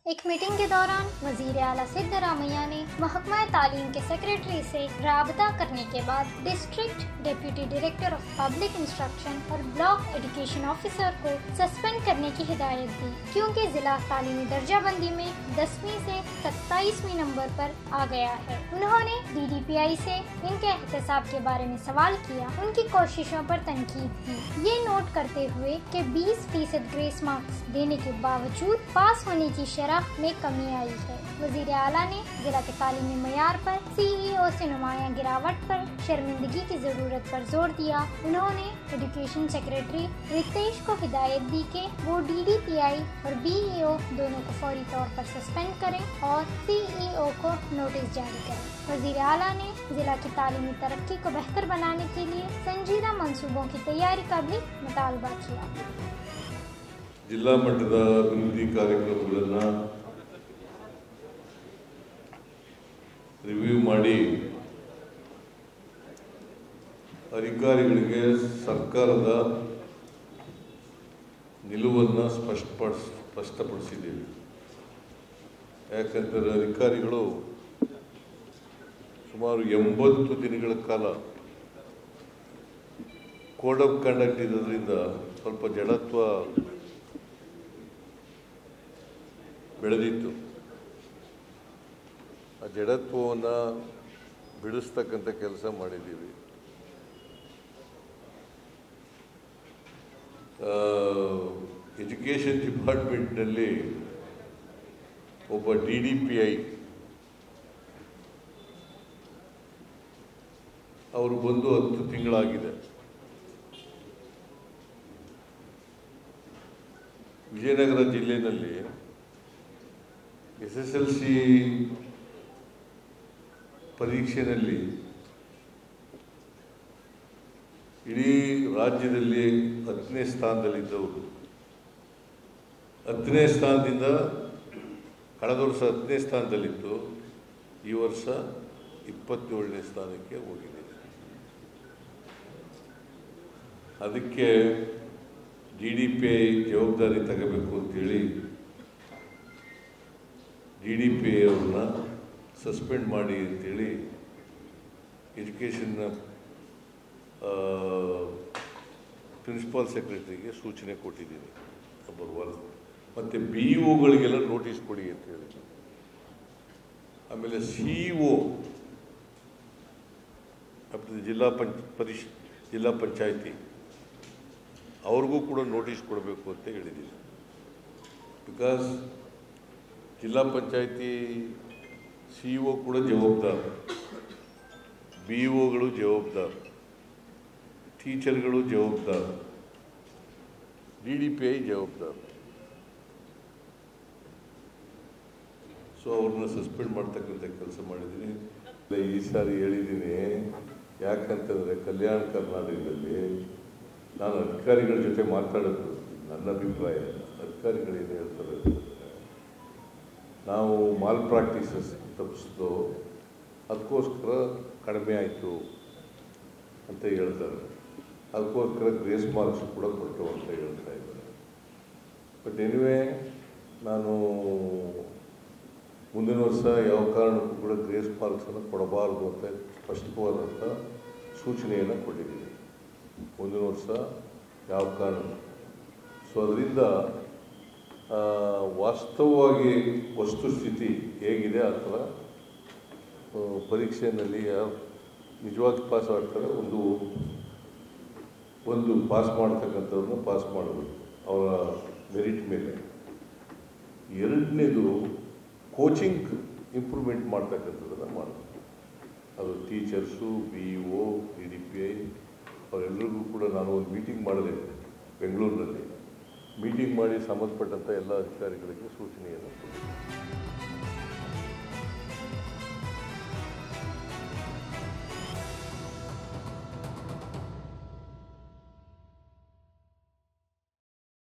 एक मीटिंग के दौरान वजीर आला सिद्धरामैया ने महकमा तालीम के सेक्रेटरी से राबता करने के बाद district deputy director of public instruction और ब्लॉक एजुकेशन ऑफिसर को सस्पेंड करने की हिदायत दी, क्योंकि जिला तालीमी दर्जाबंदी में 10वीं से 27वीं नंबर पर आ गया है। उन्होंने DDPI से इनके एहतसाब के बारे में सवाल किया, उनकी कोशिशों पर तनकीद की, ये नोट करते हुए कि 20% ग्रेस मार्क्स देने के बावजूद पास होने की शरह में कमी आई है। वजीर आला ने जिला के तालीमी मयार पर CEO से नुमाया गिरावट पर शर्मिंदगी की जरूरत पर जोर दिया। उन्होंने एजुकेशन सेक्रेटरी रितेश को हिदायत दी कि वो DDPI और BEO दोनों को फौरी तौर पर सस्पेंड करें और CEO को नोटिस जारी करें। वजीर आला ने जिला की तालीमी तरक्की को बेहतर बनाने के लिए संजीदा मंसूबों की तैयारी का भी मुतालबा किया। ಜಿಲ್ಲಾ ಮಟ್ಟದ ಅಭಿವೃದ್ಧಿ ಕಾರ್ಯಕ್ರಮಗಳನ್ನು ರಿವ್ಯೂ ಮಾಡಿ ಅಧಿಕಾರಿಗಳಿಗೆ ಸರ್ಕಾರದ ನಿಲುವನ್ನು ಸ್ಪಷ್ಟಪಡಿಸಿದ್ದೀವಿ. ಯಾಕಂದರೆ ಅಧಿಕಾರಿಗಳು ಸುಮಾರು 80 ದಿನಗಳ ಕಾಲ ಕೋಡ್ ಆಫ್ ಕಂಡಕ್ಟ್ ಇರೋದ್ರಿಂದ ಸ್ವಲ್ಪ ಜಡತ್ವ ಬೆಳೆದಿತ್ತು. ಆ ಜಡತ್ವವನ್ನು ಬಿಡಿಸ್ತಕ್ಕಂಥ ಕೆಲಸ ಮಾಡಿದ್ದೀವಿ. ಎಜುಕೇಷನ್ ಡಿಪಾರ್ಟ್ಮೆಂಟ್ನಲ್ಲಿ ಒಬ್ಬ DDPI ಅವರು ಬಂದು 10 ತಿಂಗಳಾಗಿದೆ. ವಿಜಯನಗರ ಜಿಲ್ಲೆಯಲ್ಲಿ SSLC ಪರೀಕ್ಷೆಯಲ್ಲಿ ಇಡೀ ರಾಜ್ಯದಲ್ಲಿ 10ನೇ ಸ್ಥಾನದಲ್ಲಿದ್ದವರು 10ನೇ ಸ್ಥಾನದಿಂದ ಕಳೆದ ವರ್ಷ 10ನೇ ಸ್ಥಾನದಲ್ಲಿತ್ತು, ಈ ವರ್ಷ 27ನೇ ಸ್ಥಾನಕ್ಕೆ ಹೋಗಿದೆ. ಅದಕ್ಕೆ DDPI ಜವಾಬ್ದಾರಿ ತಗೋಬೇಕು ಅಂತೇಳಿ DDPI ಅವ್ರನ್ನ ಸಸ್ಪೆಂಡ್ ಮಾಡಿ ಅಂತೇಳಿ ಎಜುಕೇಷನ್ನ ಪ್ರಿನ್ಸಿಪಾಲ್ ಸೆಕ್ರೆಟರಿಗೆ ಸೂಚನೆ ಕೊಟ್ಟಿದ್ದೀನಿ, ನಂಬರ್ 1. ಮತ್ತು BEOಗಳಿಗೆಲ್ಲ ನೋಟಿಸ್ ಕೊಡಿ ಅಂತೇಳಿ. ಆಮೇಲೆ CEO ಜಿಲ್ಲಾ ಪಂಚಾಯತಿ ಅವ್ರಿಗೂ ಕೂಡ ನೋಟಿಸ್ ಕೊಡಬೇಕು ಅಂತ ಹೇಳಿದ್ದೀನಿ. ಬಿಕಾಸ್ ಜಿಲ್ಲಾ ಪಂಚಾಯತಿ CEO ಕೂಡ ಜವಾಬ್ದಾರ, BEOಗಳು ಜವಾಬ್ದಾರ, ಟೀಚರ್ಗಳು ಜವಾಬ್ದಾರ, DDPI ಜವಾಬ್ದಾರ. ಸೊ ಅವ್ರನ್ನ ಸಸ್ಪೆಂಡ್ ಮಾಡ್ತಕ್ಕಂಥ ಕೆಲಸ ಮಾಡಿದ್ದೀನಿ. ಈ ಸಾರಿ ಹೇಳಿದ್ದೀನಿ, ಯಾಕಂತಂದರೆ ಕಲ್ಯಾಣ ಕರ್ನಾಟಕದಲ್ಲಿ ನಾನು ಅಧಿಕಾರಿಗಳ ಜೊತೆ ಮಾತಾಡೋದು ನನ್ನ ಅಭಿಪ್ರಾಯ. ಅಧಿಕಾರಿಗಳು ಏನು ಹೇಳ್ತಾರೆ, ನಾವು ಮಾಲ್ ಪ್ರಾಕ್ಟೀಸಸ್ ತಪ್ಪಿಸಿದ್ದು ಅದಕ್ಕೋಸ್ಕರ ಕಡಿಮೆ ಆಯಿತು ಅಂತ ಹೇಳ್ತಾರೆ, ಅದಕ್ಕೋಸ್ಕರ ಗ್ರೇಸ್ ಮಾರ್ಕ್ಸ್ ಕೂಡ ಕೊಟ್ಟು ಅಂತ ಹೇಳ್ತಾ ಇದ್ದಾರೆ. ಬಟ್ ಎನಿವೇ, ನಾನು ಮುಂದಿನ ವರ್ಷ ಯಾವ ಕಾರಣಕ್ಕೂ ಕೂಡ ಗ್ರೇಸ್ ಮಾರ್ಕ್ಸನ್ನು ಕೊಡಬಾರ್ದು ಅಂತ ಸ್ಪಷ್ಟವಾದಂಥ ಸೂಚನೆಯನ್ನು ಕೊಟ್ಟಿದ್ದೀನಿ. ಮುಂದಿನ ವರ್ಷ ಯಾವ ಕಾರಣ. ಸೊ ಅದರಿಂದ ವಾಸ್ತವವಾಗಿ ವಸ್ತುಸ್ಥಿತಿ ಹೇಗಿದೆ ಆ ಥರ ಪರೀಕ್ಷೆಯಲ್ಲಿ ಯಾರು ನಿಜವಾಗಿ ಪಾಸ್ ಆಗ್ತಾರೆ, ಒಂದು ಪಾಸ್ ಮಾಡ್ತಕ್ಕಂಥವ್ರನ್ನ ಪಾಸ್ ಮಾಡಬೇಕು ಅವರ ಮೆರಿಟ್ ಮೇಲೆ. ಎರಡನೇದು ಕೋಚಿಂಗ್ ಇಂಪ್ರೂವ್ಮೆಂಟ್ ಮಾಡ್ತಕ್ಕಂಥದ್ದನ್ನು ಮಾಡಬೇಕು. ಅದು ಟೀಚರ್ಸು, BEO, DDPI ಅವರೆಲ್ಲರಿಗೂ ಕೂಡ ನಾನು ಒಂದು ಮೀಟಿಂಗ್ ಮಾಡಿದೆ ಬೆಂಗಳೂರಿನಲ್ಲಿ. ಮೀಟಿಂಗ್ ಮಾಡಿ ಸಂಬಂಧಪಟ್ಟಂಥ ಎಲ್ಲ ಅಧಿಕಾರಿಗಳಿಗೆ ಸೂಚನೆಯನ್ನು ಕೊಟ್ಟಿದ್ದೆ.